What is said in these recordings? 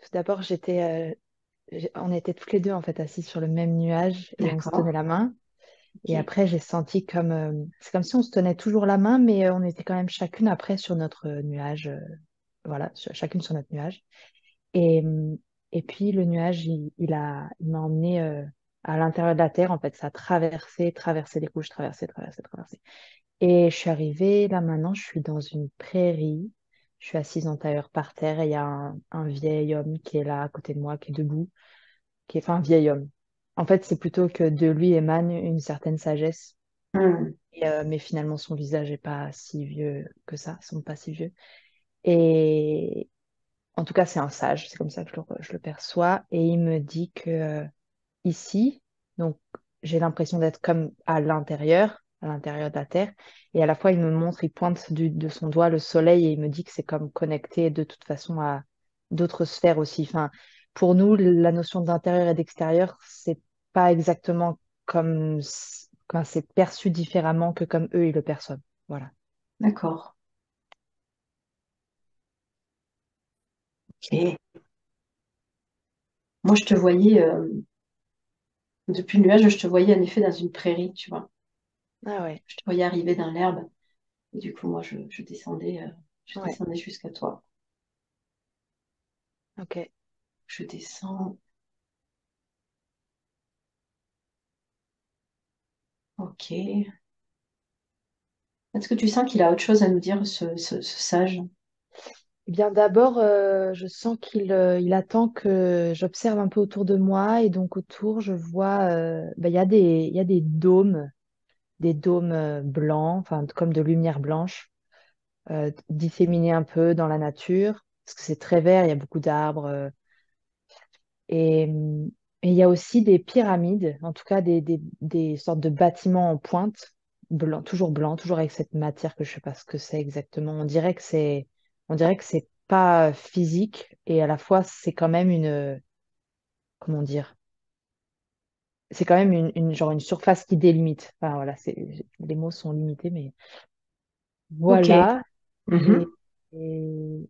Tout d'abord, on était toutes les deux en fait assises sur le même nuage et on se tenait D'accord. la main. Et Ok. après, j'ai senti c'est comme si on se tenait toujours la main, mais on était quand même chacune après sur notre nuage, voilà, chacune sur notre nuage. Et, euh, et puis le nuage, il m'a emmené à l'intérieur de la Terre. En fait, ça a traversé les couches, traversé. Et je suis arrivée, là maintenant, je suis dans une prairie. Je suis assise en tailleur par terre et il y a un vieil homme qui est là à côté de moi, qui est debout, enfin un vieil homme. En fait, c'est plutôt que de lui émane une certaine sagesse. Hmm. Mais finalement, son visage n'est pas si vieux que ça, ils sont pas si vieux. Et en tout cas, c'est un sage, c'est comme ça que je le perçois. Et il me dit que ici, donc j'ai l'impression d'être comme à l'intérieur de la Terre. Et à la fois, il me montre, il pointe de son doigt le soleil et il me dit que c'est comme connecté de toute façon à d'autres sphères aussi. Enfin, pour nous, la notion d'intérieur et d'extérieur, c'est pas exactement enfin, c'est perçu différemment que comme eux, ils le perçoivent. Voilà. D'accord. Ok. Moi, je te voyais, depuis le nuage, je te voyais en effet dans une prairie, tu vois. Ah ouais, Je te voyais arriver dans l'herbe. Et du coup, moi, je ouais, descendais jusqu'à toi. ok. Je descends. Ok. Est-ce que tu sens qu'il a autre chose à nous dire, ce sage? Eh bien, d'abord, je sens il attend que j'observe un peu autour de moi et donc autour, je vois, il y a des dômes blancs, enfin comme de lumière blanche, disséminés un peu dans la nature, parce que c'est très vert, il y a beaucoup d'arbres et, hum, et il y a aussi des pyramides, en tout cas des sortes de bâtiments en pointe, blancs, toujours avec cette matière que je sais pas ce que c'est exactement. On dirait que c'est pas physique et à la fois c'est quand même comment dire, c'est quand même genre une surface qui délimite. Enfin voilà, les mots sont limités, mais Ok. voilà. Et, Mhm. et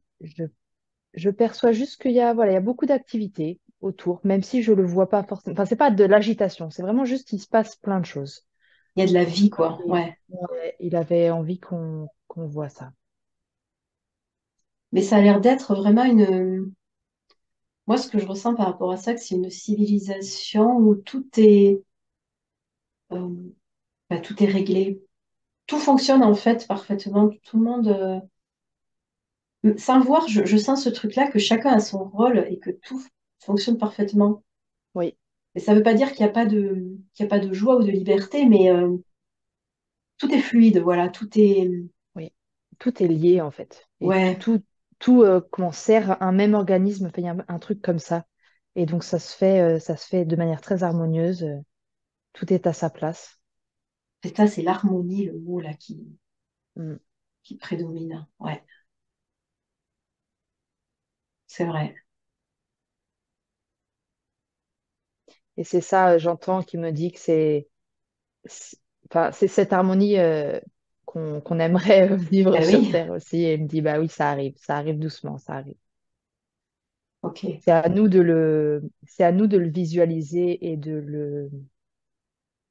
je perçois juste qu'il y a beaucoup d'activités autour, même si je le vois pas forcément. Enfin, c'est pas de l'agitation, c'est vraiment juste qu'il se passe plein de choses. Il y a de la Et je vie, crois quoi. Ouais. il avait envie qu'on voit ça. Mais ça a l'air d'être vraiment une. Moi, ce que je ressens par rapport à ça, que c'est une civilisation où euh, tout est réglé. Tout fonctionne en fait parfaitement. Tout le monde. Sans le voir, je sens ce truc-là que chacun a son rôle et que tout fonctionne parfaitement. Oui, Et ça ne veut pas dire qu'il y a pas de joie ou de liberté, mais tout est fluide, voilà, tout est. oui. Tout est lié en fait. Et Ouais, tout comment sert un même organisme, enfin, il y a un truc comme ça. Et donc ça se fait de manière très harmonieuse. Tout est à sa place. c'est ça, c'est l'harmonie, le mot là Mm. qui prédomine. Ouais, c'est vrai. Et c'est ça, j'entends, qui me dit que c'est- enfin, c'est cette harmonie qu'on aimerait vivre Ben sur oui, Terre aussi. Et il me dit, bah oui, ça arrive doucement, ça arrive. ok. C'est à nous de le visualiser et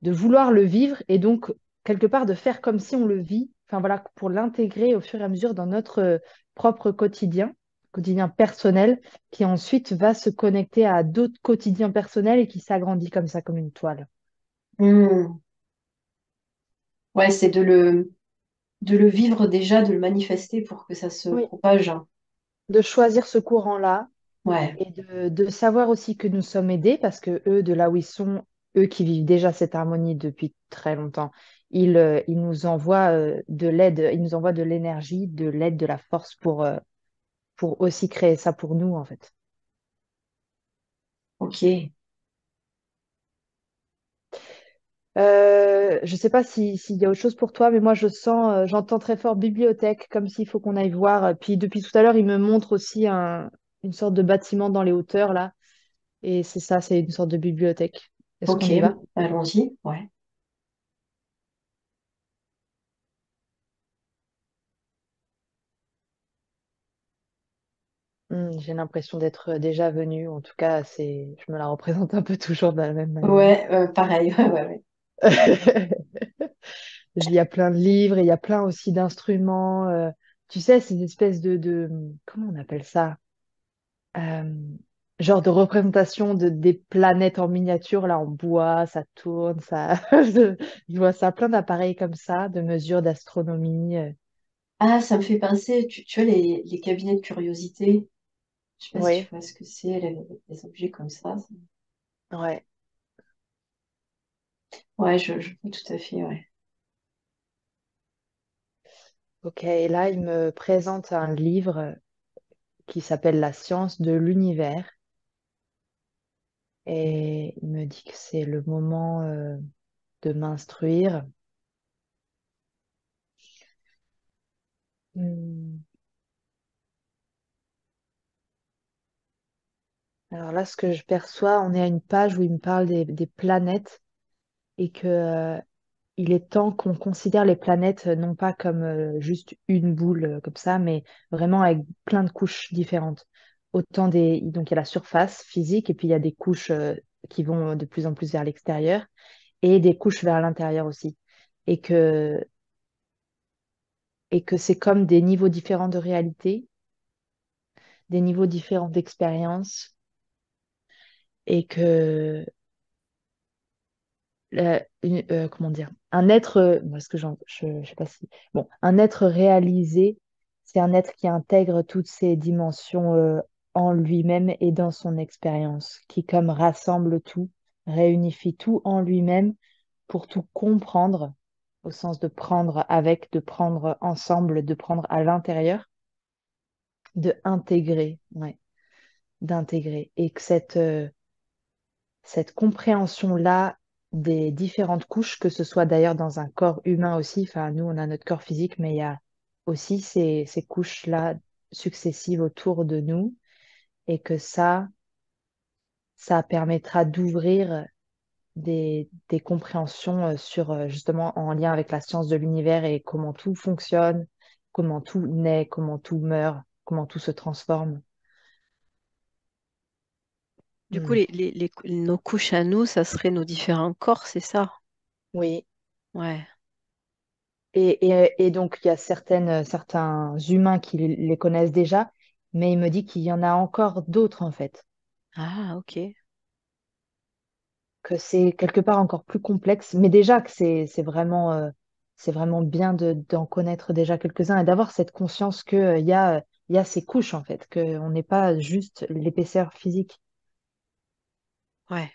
de vouloir le vivre et donc quelque part de faire comme si on le vit. Enfin voilà, pour l'intégrer au fur et à mesure dans notre propre quotidien personnel, qui ensuite va se connecter à d'autres quotidiens personnels et qui s'agrandit comme ça, comme une toile. Hmm. Ouais, c'est de le vivre déjà, de le manifester pour que ça se Oui, propage. de choisir ce courant-là Ouais, et de savoir aussi que nous sommes aidés parce que eux, de là où ils sont, eux qui vivent déjà cette harmonie depuis très longtemps, ils nous envoient de l'aide, ils nous envoient de l'énergie, de l'aide, de la force pour aussi créer ça pour nous, en fait. ok. Je sais pas s'il y a autre chose pour toi, mais moi je sens, j'entends très fort bibliothèque, comme s'il faut qu'on aille voir. Puis depuis tout à l'heure, il me montre aussi une sorte de bâtiment dans les hauteurs là, et c'est ça, c'est une sorte de bibliothèque. Est-ce Ok, qu'on y va? allons-y. Ouais. J'ai l'impression d'être déjà venue. En tout cas, je me la représente un peu toujours de la même manière. Ouais, pareil, ouais, ouais, ouais. Il y a plein de livres et il y a plein aussi d'instruments. Tu sais, ces espèces comment on appelle ça? Euh, genre de représentation des planètes en miniature, là, en bois, ça tourne, ça. Je vois ça, plein d'appareils comme ça, de mesures d'astronomie. Ah, ça me fait penser, tu vois, les cabinets de curiosité. Je sais pas si tu Oui, vois ce que c'est, les objets comme ça. ouais. Ouais, je vois tout à fait, ouais. Ok, et là, il me présente un livre qui s'appelle La science de l'univers. Et il me dit que c'est le moment de m'instruire. Hmm. Alors là, ce que je perçois, on est à une page où il me parle des planètes et que, il est temps qu'on considère les planètes non pas comme juste une boule comme ça, mais vraiment avec plein de couches différentes. Donc il y a la surface physique et puis il y a des couches qui vont de plus en plus vers l'extérieur et des couches vers l'intérieur aussi. Et que, et que c'est comme des niveaux différents de réalité, des niveaux différents d'expérience et que comment dire, un être, parce que je sais pas si, bon, un être réalisé, c'est un être qui intègre toutes ces dimensions en lui-même et dans son expérience, qui comme rassemble tout, réunifie tout en lui-même pour tout comprendre, au sens de prendre avec, de prendre ensemble, de prendre à l'intérieur, de intégrer, ouais, d'intégrer, et que cette compréhension-là des différentes couches, que ce soit d'ailleurs dans un corps humain aussi, enfin nous on a notre corps physique, mais il y a aussi ces couches-là successives autour de nous, et que ça permettra d'ouvrir des compréhensions sur justement en lien avec la science de l'univers et comment tout fonctionne, comment tout naît, comment tout meurt, comment tout se transforme. Du coup, Hmm. nos couches à nous, ça serait nos différents corps, c'est ça? Oui. Ouais. Et donc, il y a certains humains qui les connaissent déjà, mais il me dit qu'il y en a encore d'autres, en fait, Ah, ok. que c'est quelque part encore plus complexe, mais déjà que c'est vraiment bien d'en connaître déjà quelques-uns et d'avoir cette conscience qu'il il y a ces couches, en fait, qu'on n'est pas juste l'épaisseur physique. Ouais.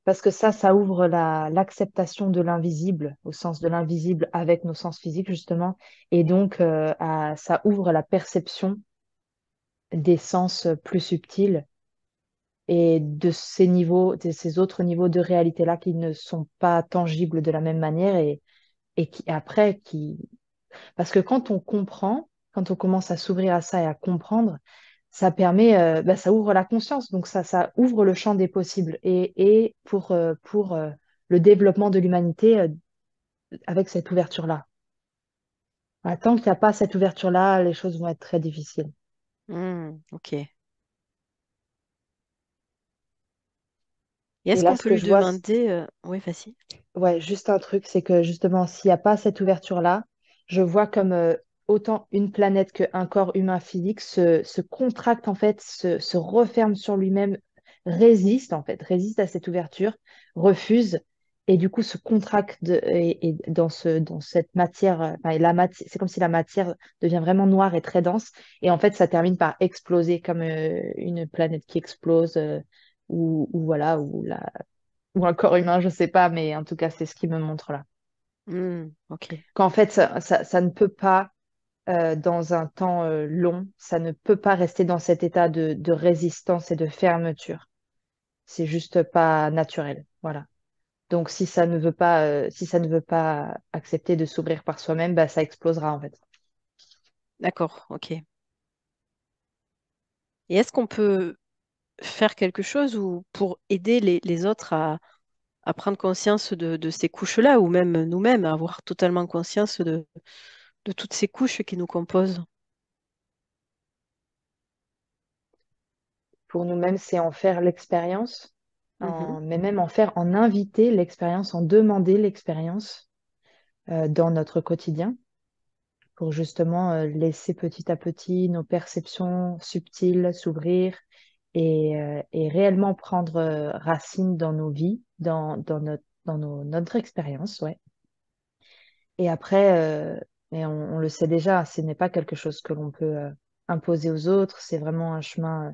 Parce que ça ouvre l'acceptation de l'invisible, au sens de l'invisible avec nos sens physiques, justement, et donc ça ouvre la perception des sens plus subtils et de ces niveaux, de ces autres niveaux de réalité-là qui ne sont pas tangibles de la même manière et qui après, parce que quand on comprend, quand on commence à s'ouvrir à ça et à comprendre, ça permet, ça ouvre la conscience, donc ça ouvre le champ des possibles et pour le développement de l'humanité avec cette ouverture-là. Tant qu'il n'y a pas cette ouverture-là, les choses vont être très difficiles. Ok. Et Et est-ce là, qu'on ce peut que lui je vois, demander... Oui, vas-y. ouais, juste un truc, c'est que justement, s'il n'y a pas cette ouverture-là, je vois comme autant une planète qu'un corps humain physique se contracte, en fait, se referme sur lui-même, résiste, en fait, résiste à cette ouverture, refuse, et du coup se contracte et dans cette matière, enfin, c'est comme si la matière devient vraiment noire et très dense, et en fait, ça termine par exploser comme une planète qui explose, ou voilà, ou un corps humain, je sais pas, mais en tout cas, c'est ce qui me montre là. Ok. Qu'en fait, ça ne peut pas, dans un temps long, ça ne peut pas rester dans cet état de résistance et de fermeture. C'est juste pas naturel. Voilà. Donc, si ça ne veut pas accepter de s'ouvrir par soi-même, bah, ça explosera en fait. D'accord, ok. Et est-ce qu'on peut faire quelque chose ou pour aider les autres à prendre conscience de ces couches-là ou même nous-mêmes à avoir totalement conscience de toutes ces couches qui nous composent? pour nous-mêmes, c'est en faire l'expérience, Mhm. mais même en faire, en inviter l'expérience, en demander l'expérience dans notre quotidien, pour justement laisser petit à petit nos perceptions subtiles s'ouvrir et réellement prendre racine dans nos vies, notre expérience, ouais. Et après, mais on le sait déjà, ce n'est pas quelque chose que l'on peut imposer aux autres, c'est vraiment un chemin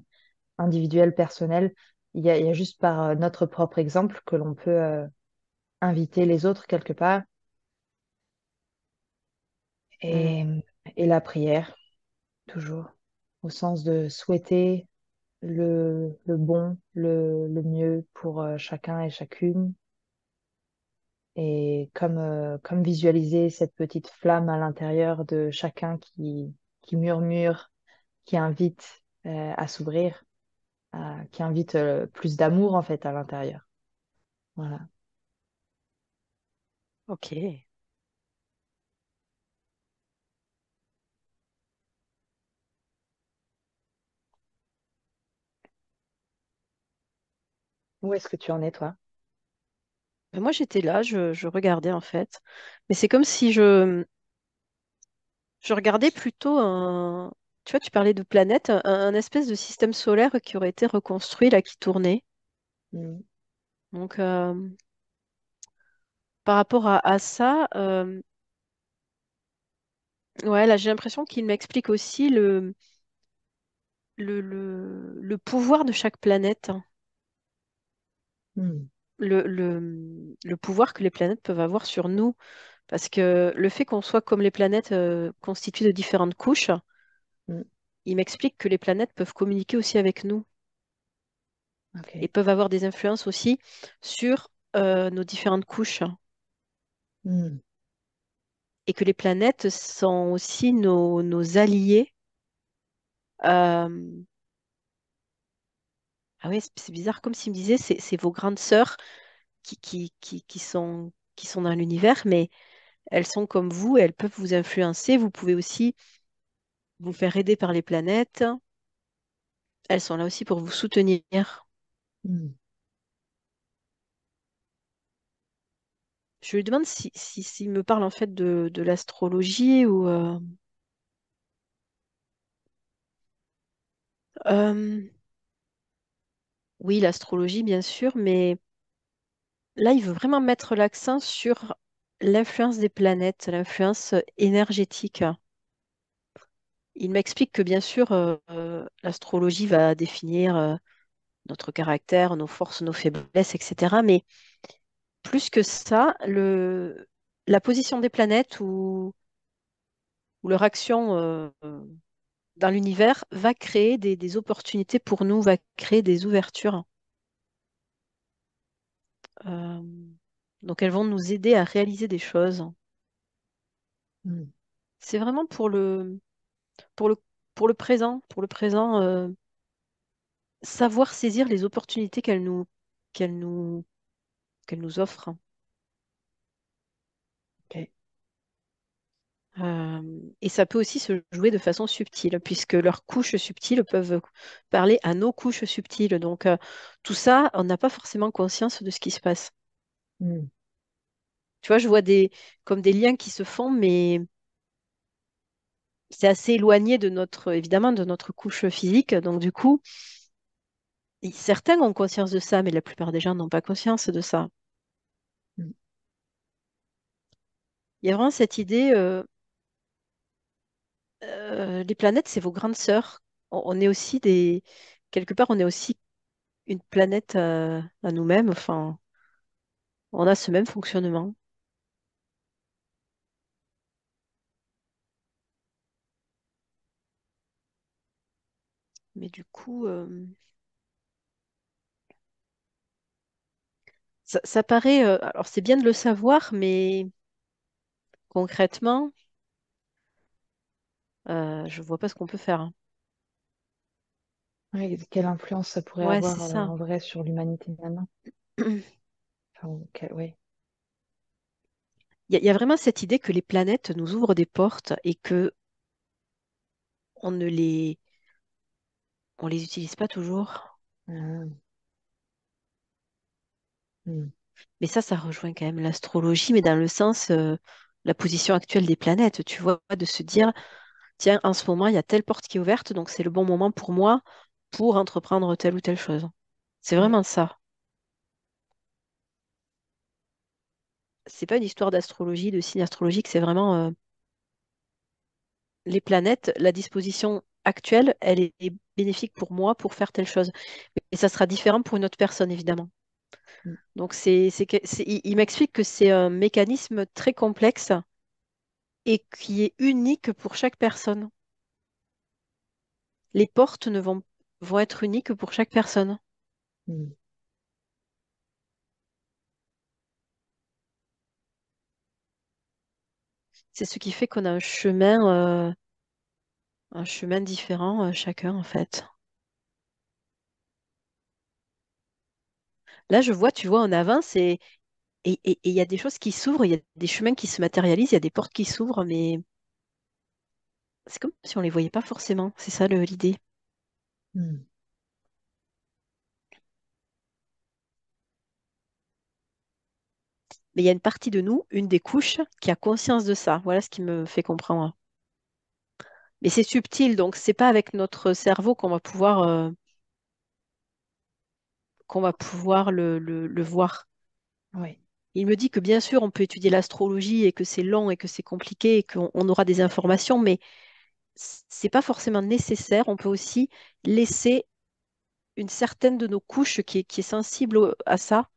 individuel, personnel. Il y a juste par notre propre exemple que l'on peut inviter les autres quelque part. Mm. Et, et la prière, toujours, au sens de souhaiter le bon, le mieux pour chacun et chacune. Et comme visualiser cette petite flamme à l'intérieur de chacun qui murmure, qui invite à s'ouvrir, qui invite plus d'amour en fait à l'intérieur. Voilà. Ok. Où est-ce que tu en es, toi? Ben, moi, j'étais là, je regardais en fait. Mais c'est comme si je regardais plutôt un... Tu vois, tu parlais de planète, un espèce de système solaire qui aurait été reconstruit, là, qui tournait. Mm. Donc, par rapport à ça, ouais, là, j'ai l'impression qu'il m'explique aussi le pouvoir de chaque planète, hein. Mm. Le pouvoir que les planètes peuvent avoir sur nous. Parce que le fait qu'on soit comme les planètes constituées de différentes couches, Mm. il m'explique que les planètes peuvent communiquer aussi avec nous et Ok. peuvent avoir des influences aussi sur nos différentes couches. Mm. Et que les planètes sont aussi nos alliés. Euh, Ah oui, c'est bizarre, comme s'il me disait, c'est vos grandes sœurs qui sont dans l'univers, mais elles sont comme vous et elles peuvent vous influencer. Vous pouvez aussi vous faire aider par les planètes. Elles sont là aussi pour vous soutenir. Mm. Je lui demande s'il me parle en fait de l'astrologie ou euh, oui, l'astrologie bien sûr, mais là il veut vraiment mettre l'accent sur l'influence des planètes, l'influence énergétique. Il m'explique que bien sûr l'astrologie va définir notre caractère, nos forces, nos faiblesses, etc. Mais plus que ça, la position des planètes ou leur action dans l'univers va créer des opportunités pour nous, va créer des ouvertures. Euh, donc elles vont nous aider à réaliser des choses. Mm. C'est vraiment pour le, pour le présent, savoir saisir les opportunités qu'elles nous, qu'elles nous offrent. Ok. Et ça peut aussi se jouer de façon subtile, puisque leurs couches subtiles peuvent parler à nos couches subtiles. Donc tout ça, on n'a pas forcément conscience de ce qui se passe. Mm. Tu vois, je vois comme des liens qui se font, mais c'est assez éloigné de évidemment, de notre couche physique. Donc, du coup, certains ont conscience de ça, mais la plupart des gens n'ont pas conscience de ça. Mm. Il y a vraiment cette idée, les planètes, c'est vos grandes sœurs. On est aussi quelque part, on est aussi une planète à nous-mêmes. Enfin, on a ce même fonctionnement. Mais du coup, ça paraît, alors c'est bien de le savoir, mais concrètement, je vois pas ce qu'on peut faire, hein. Ouais, quelle influence ça pourrait Ouais, c'est avoir ça. en vrai sur l'humanité maintenant? Enfin, ouais. Il y a vraiment cette idée que les planètes nous ouvrent des portes et que on ne les, on les utilise pas toujours. Ah, hmm, Mais ça rejoint quand même l'astrologie, mais dans le sens, la position actuelle des planètes, tu vois, de se dire, tiens, en ce moment, il y a telle porte qui est ouverte, donc c'est le bon moment pour moi pour entreprendre telle ou telle chose. C'est oui. vraiment ça. C'est pas une histoire d'astrologie, de signe astrologique, c'est vraiment les planètes, la disposition actuelle, est bénéfique pour moi pour faire telle chose. Et ça sera différent pour une autre personne, évidemment. Hmm, Donc, il m'explique que c'est un mécanisme très complexe et qui est unique pour chaque personne. Les portes ne vont être uniques pour chaque personne. hmm. C'est ce qui fait qu'on a un chemin différent chacun, en fait. Là, je vois, tu vois, en avance et il y a des choses qui s'ouvrent, il y a des chemins qui se matérialisent, il y a des portes qui s'ouvrent, mais c'est comme si on les voyait pas forcément. C'est ça l'idée. Hmm. Mais il y a une partie de nous, une des couches, qui a conscience de ça. Voilà ce qui me fait comprendre. Mais c'est subtil, donc c'est pas avec notre cerveau qu'on va pouvoir le voir. Oui. Il me dit que bien sûr, on peut étudier l'astrologie et que c'est long et que c'est compliqué et qu'on aura des informations, mais c'est pas forcément nécessaire. On peut aussi laisser une certaine de nos couches qui est sensible à ça,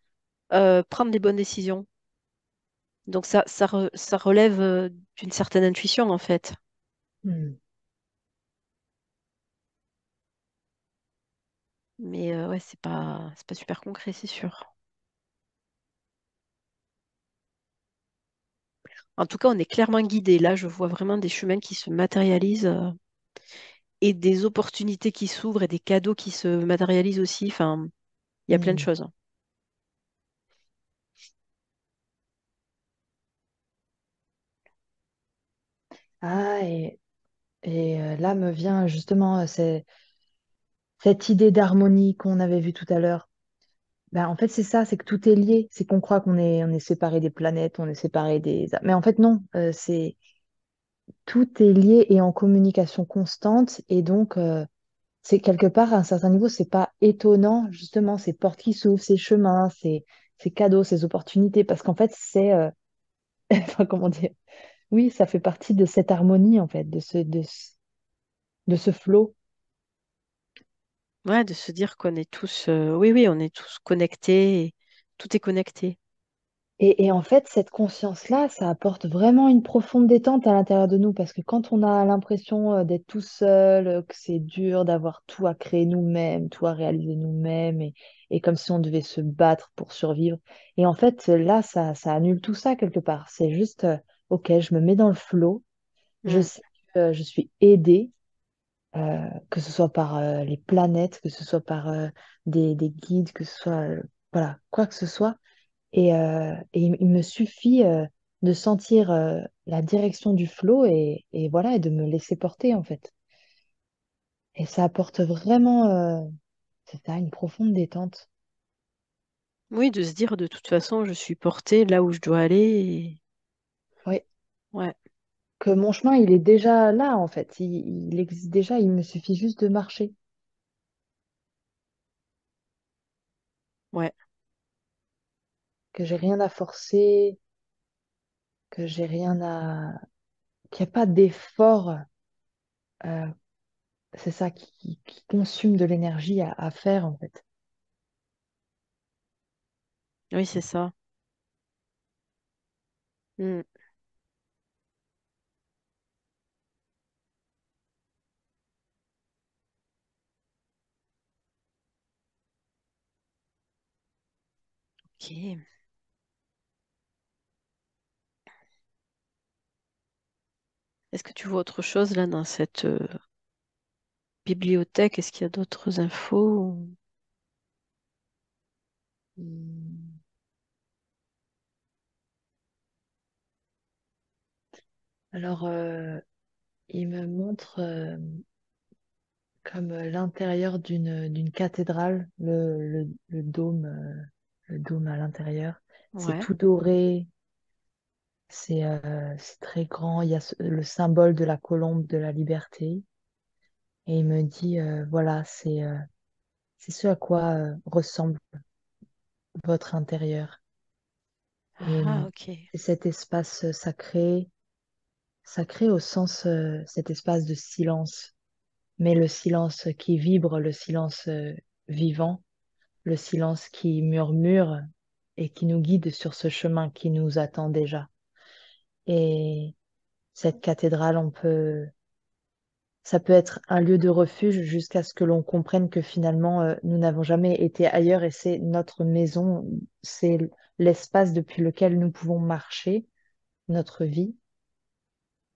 prendre les bonnes décisions. Donc ça relève d'une certaine intuition en fait. Hmm. Mais ouais, c'est pas super concret, c'est sûr. En tout cas, on est clairement guidé. Là, je vois vraiment des chemins qui se matérialisent et des opportunités qui s'ouvrent et des cadeaux qui se matérialisent aussi. Enfin, il y a plein de Hmm. choses. Ah, là me vient justement cette idée d'harmonie qu'on avait vue tout à l'heure. Ben, en fait, c'est ça, c'est que tout est lié. C'est qu'on croit on est séparé des planètes, on est séparé des... Mais en fait, non, tout est lié et en communication constante. Et donc, c'est quelque part, à un certain niveau, c'est pas étonnant, justement, ces portes qui s'ouvrent, ces chemins, ces cadeaux, ces opportunités, parce qu'en fait, enfin, comment dire? Oui, ça fait partie de cette harmonie, en fait, de ce flot. Ouais, de se dire qu'on est tous, oui, oui, on est tous connectés, tout est connecté. Et en fait, cette conscience-là, ça apporte vraiment une profonde détente à l'intérieur de nous, parce que quand on a l'impression d'être tout seul, que c'est dur d'avoir tout à créer nous-mêmes, tout à réaliser nous-mêmes, et comme si on devait se battre pour survivre. Et en fait, là, ça annule tout ça quelque part. C'est juste, OK, je me mets dans le flot, je Mm. sais que je suis aidée, que ce soit par les planètes, que ce soit par des guides, que ce soit, voilà, quoi que ce soit. Et il me suffit de sentir la direction du flot et voilà, et de me laisser porter en fait. Et ça apporte vraiment, c'est ça, une profonde détente. Oui, de se dire de toute façon, je suis portée là où je dois aller. Oui, Ouais, que mon chemin, il est déjà là en fait. Il existe déjà, il me suffit juste de marcher. ouais, Que j'ai rien à forcer, que j'ai rien à... qu'il n'y a pas d'effort. euh, c'est ça qui consume de l'énergie à faire en fait. oui, c'est ça. Mm. Ok. Est-ce que tu vois autre chose là dans cette bibliothèque? Est-ce qu'il y a d'autres infos? Hmm. Alors, il me montre comme l'intérieur d'une cathédrale, le dôme à l'intérieur. C'est Ouais. tout doré, c'est très grand. Il y a le symbole de la colombe de la liberté. Et il me dit, voilà, c'est ce à quoi ressemble votre intérieur. Et Ah, ok. c'est cet espace sacré, sacré au sens, cet espace de silence, mais le silence qui vibre, le silence vivant, le silence qui murmure et qui nous guide sur ce chemin qui nous attend déjà. Et cette cathédrale, ça peut être un lieu de refuge jusqu'à ce que l'on comprenne que finalement, nous n'avons jamais été ailleurs et c'est notre maison, c'est l'espace depuis lequel nous pouvons marcher notre vie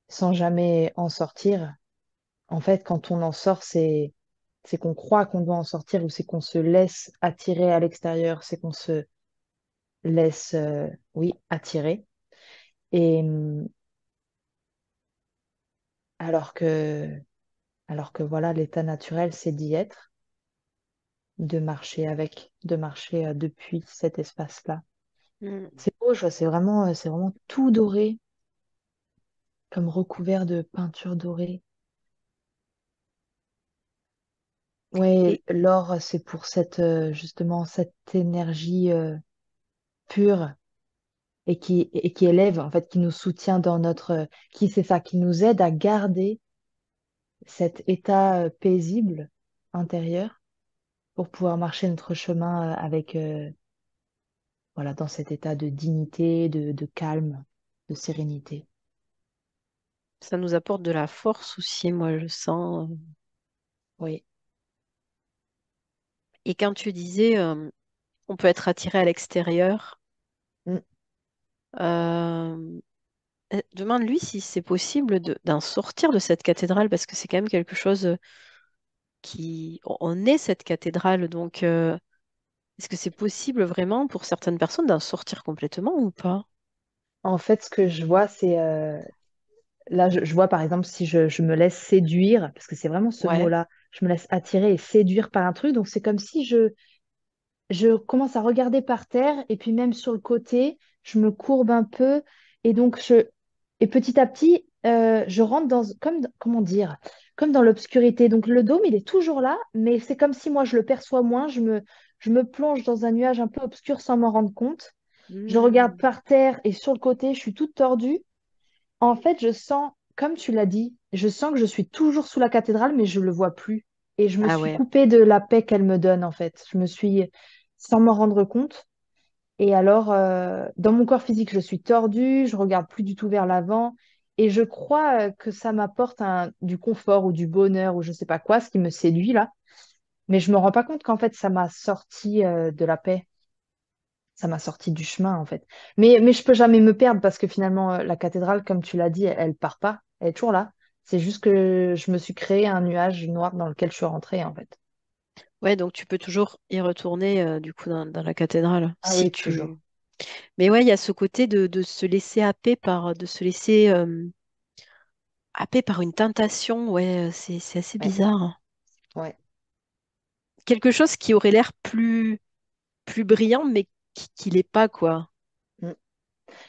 sans jamais en sortir. En fait, quand on en sort, c'est qu'on croit qu'on doit en sortir ou c'est qu'on se laisse attirer à l'extérieur, c'est qu'on se laisse, oui, attirer. Et alors que, alors que voilà, l'état naturel, c'est d'y être, de marcher avec, de marcher depuis cet espace-là. Hmm. C'est beau, c'est vraiment tout doré, comme recouvert de peinture dorée. Et Ouais, l'or, c'est pour justement, cette énergie pure et qui élève, en fait, qui nous soutient dans c'est ça, qui nous aide à garder cet état paisible intérieur pour pouvoir marcher notre chemin avec, voilà, dans cet état de dignité, de calme, de sérénité. ça nous apporte de la force aussi, moi je sens. Oui. Et quand tu disais, on peut être attiré à l'extérieur, Mm. euh, demande-lui si c'est possible d'en sortir de cette cathédrale, parce que c'est quand même quelque chose on est cette cathédrale, donc est-ce que c'est possible vraiment pour certaines personnes d'en sortir complètement ou pas? En fait, ce que je vois, là, je vois par exemple si je me laisse séduire, parce que c'est vraiment ce Ouais. mot-là, je me laisse attirer et séduire par un truc. Donc, c'est comme si je commence à regarder par terre et puis même sur le côté, je me courbe un peu et donc et petit à petit, je rentre comment dire, comme dans l'obscurité. Donc le dôme, il est toujours là, mais c'est comme si moi je le perçois moins. Je me plonge dans un nuage un peu obscur sans m'en rendre compte. Je regarde Hmm. par terre et sur le côté, je suis toute tordue. En fait, je sens, comme tu l'as dit, je sens que je suis toujours sous la cathédrale, mais je le vois plus. Et je me Ah suis ouais. coupée de la paix qu'elle me donne, en fait. Je me suis, sans m'en rendre compte. Et alors, dans mon corps physique, je suis tordue, je regarde plus du tout vers l'avant. Et je crois que ça m'apporte du confort ou du bonheur ou je sais pas quoi, ce qui me séduit là. Mais je me rends pas compte qu'en fait, ça m'a sorti de la paix. Ça m'a sorti du chemin, en fait. Mais je peux jamais me perdre parce que finalement, la cathédrale, comme tu l'as dit, elle part pas. Elle est toujours là. C'est juste que je me suis créé un nuage noir dans lequel je suis rentrée, en fait. Ouais, donc tu peux toujours y retourner du coup dans la cathédrale Ah si oui, tu. toujours. Mais ouais, il y a ce côté de se laisser happer de se laisser happer par une tentation. Ouais, c'est assez Ouais, bizarre. ouais. Quelque chose qui aurait l'air plus brillant, mais qui l'est pas, quoi. Mm.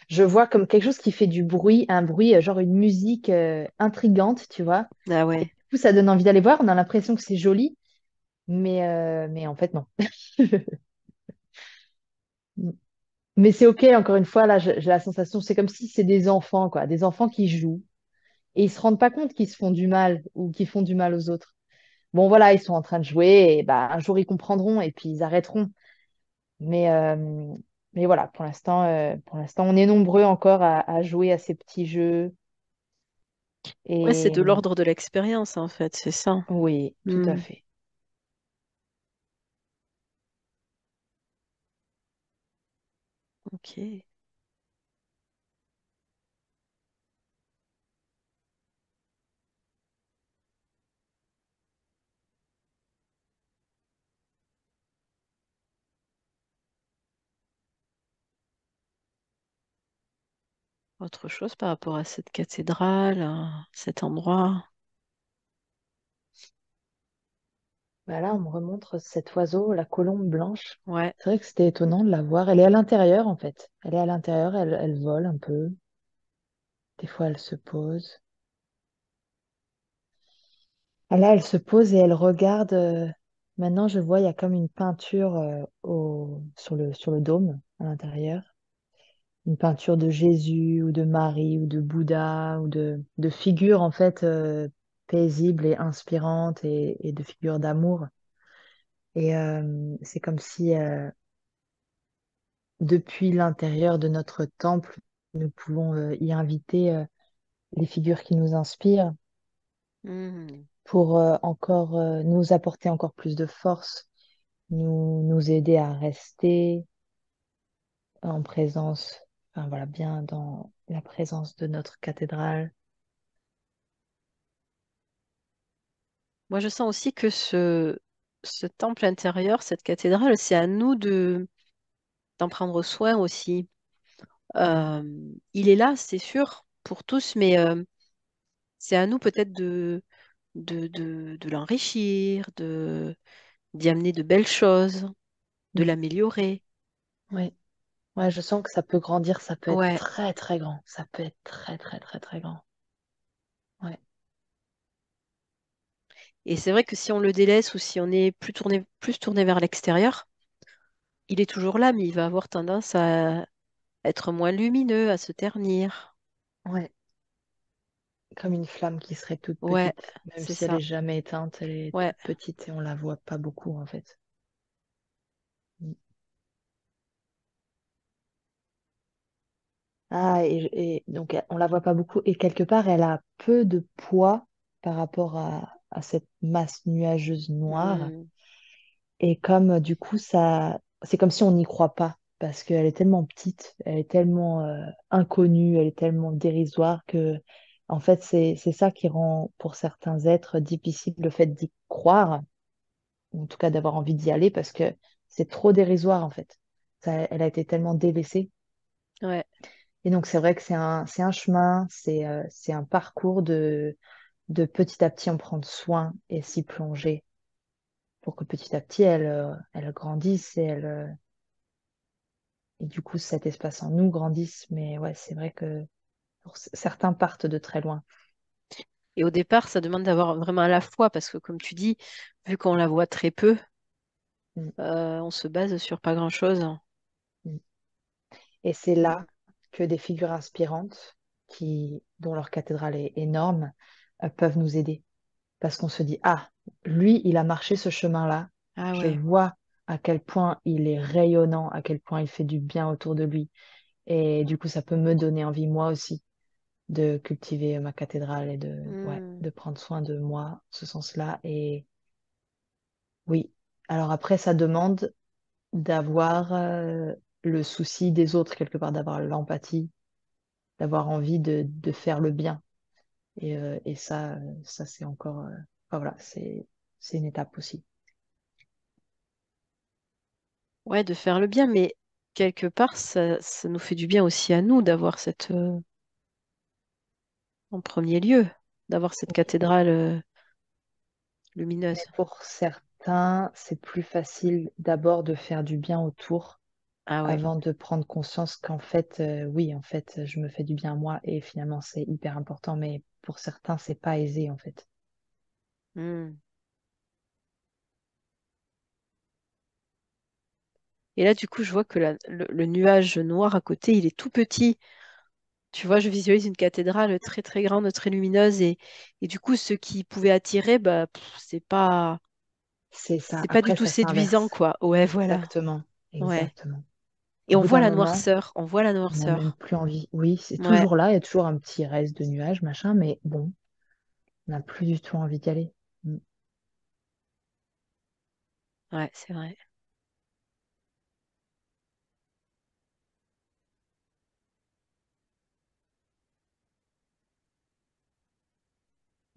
Je vois comme quelque chose qui fait du bruit, un bruit, genre une musique intrigante, tu vois. Ah Et ouais. du coup, ça donne envie d'aller voir. On a l'impression que c'est joli, mais en fait, non. Mm. Mais c'est OK, encore une fois, là, j'ai la sensation, c'est comme si c'est des enfants, quoi. Des enfants qui jouent. Et ils se rendent pas compte qu'ils se font du mal ou qu'ils font du mal aux autres. Bon, voilà, ils sont en train de jouer et bah, un jour ils comprendront et puis ils arrêteront. Mais, euh, mais voilà, pour l'instant, on est nombreux encore à jouer à ces petits jeux. Ouais, c'est Et de l'ordre de l'expérience, en fait, c'est ça. oui, tout à Hmm, fait. ok. Autre chose par rapport à cette cathédrale, à cet endroit. Bah là, on me remontre cet oiseau, la colombe blanche. Ouais. C'est vrai que c'était étonnant de la voir. Elle est à l'intérieur, en fait. Elle est à l'intérieur, elle vole un peu. Des fois, elle se pose. Ah, là, elle se pose et elle regarde. Maintenant, je vois, il y a comme une peinture sur le dôme à l'intérieur. Une peinture de Jésus ou de Marie ou de Bouddha ou de figures, en fait, paisibles et inspirantes et de figures d'amour. Et c'est comme si depuis l'intérieur de notre temple, nous pouvons y inviter les figures qui nous inspirent Mhm. pour encore nous apporter encore plus de force, nous aider à rester en présence, enfin voilà, bien dans la présence de notre cathédrale. Moi, je sens aussi que ce temple intérieur, cette cathédrale, c'est à nous d'en prendre soin aussi. Mm. Euh, il est là, c'est sûr, pour tous, mais c'est à nous peut-être de l'enrichir, d'y amener de belles choses, de Mm. l'améliorer. Ouais. Ouais, je sens que ça peut grandir, ça peut être Ouais. très très grand, ça peut être très très très très grand. Ouais. Et c'est vrai que si on le délaisse ou si on est plus tourné vers l'extérieur, il est toujours là, mais il va avoir tendance à être moins lumineux, à se ternir. Ouais. Comme une flamme qui serait toute Ouais, petite, même c'est si elle est ça. jamais éteinte, elle est Ouais. toute petite et on la voit pas beaucoup en fait. Mm. Ah, et donc on la voit pas beaucoup et quelque part elle a peu de poids par rapport à cette masse nuageuse noire. Hmm. Et comme du coup ça, c'est comme si on n'y croit pas parce qu'elle est tellement petite, elle est tellement inconnue, elle est tellement dérisoire que en fait c'est ça qui rend pour certains êtres difficile le fait d'y croire, ou en tout cas d'avoir envie d'y aller parce que c'est trop dérisoire en fait. Elle a été tellement délaissée. Ouais. Et donc, c'est vrai que c'est un chemin, c'est un parcours de petit à petit en prendre soin et s'y plonger pour que petit à petit, elle grandisse et du coup, cet espace en nous grandisse. Mais ouais, c'est vrai que certains partent de très loin. Et au départ, ça demande d'avoir vraiment à la foi, parce que comme tu dis, vu qu'on la voit très peu, Mm, on se base sur pas grand-chose. mm. Et c'est là que des figures inspirantes, dont leur cathédrale est énorme, peuvent nous aider. Parce qu'on se dit, ah, lui, il a marché ce chemin-là. Ah Je ouais. vois à quel point il est rayonnant, à quel point il fait du bien autour de lui. Et du coup, ça peut me donner envie, moi aussi, de cultiver ma cathédrale et ouais, Hmm. de prendre soin de moi, en ce sens-là. Et oui, alors après, ça demande d'avoir le souci des autres, quelque part, d'avoir l'empathie, d'avoir envie de faire le bien. Et ça c'est encore, enfin, voilà, c'est une étape aussi. Ouais, de faire le bien, mais quelque part, ça nous fait du bien aussi à nous d'avoir en premier lieu, d'avoir cette cathédrale Mais lumineuse. pour certains, c'est plus facile d'abord de faire du bien autour Ah ouais. avant de prendre conscience qu'en fait, oui, en fait, je me fais du bien à moi et finalement, c'est hyper important. Mais pour certains, c'est pas aisé, en fait. Hmm. Et là, du coup, je vois que le nuage noir à côté, il est tout petit. Tu vois, je visualise une cathédrale très très grande, très lumineuse, et du coup, ce qui pouvait attirer, bah, C'est ça. c'est pas du Après, tout ça séduisant, s'inverse. quoi. Ouais, voilà. Exactement. Ouais. Exactement. Et Au on bout voit d'un la moment, noirceur, on voit la on n'a même noirceur. plus envie. Oui, c'est Ouais, toujours là. Il y a toujours un petit reste de nuages, machin, mais bon, on n'a plus du tout envie d'y aller. Mm. ouais, c'est vrai.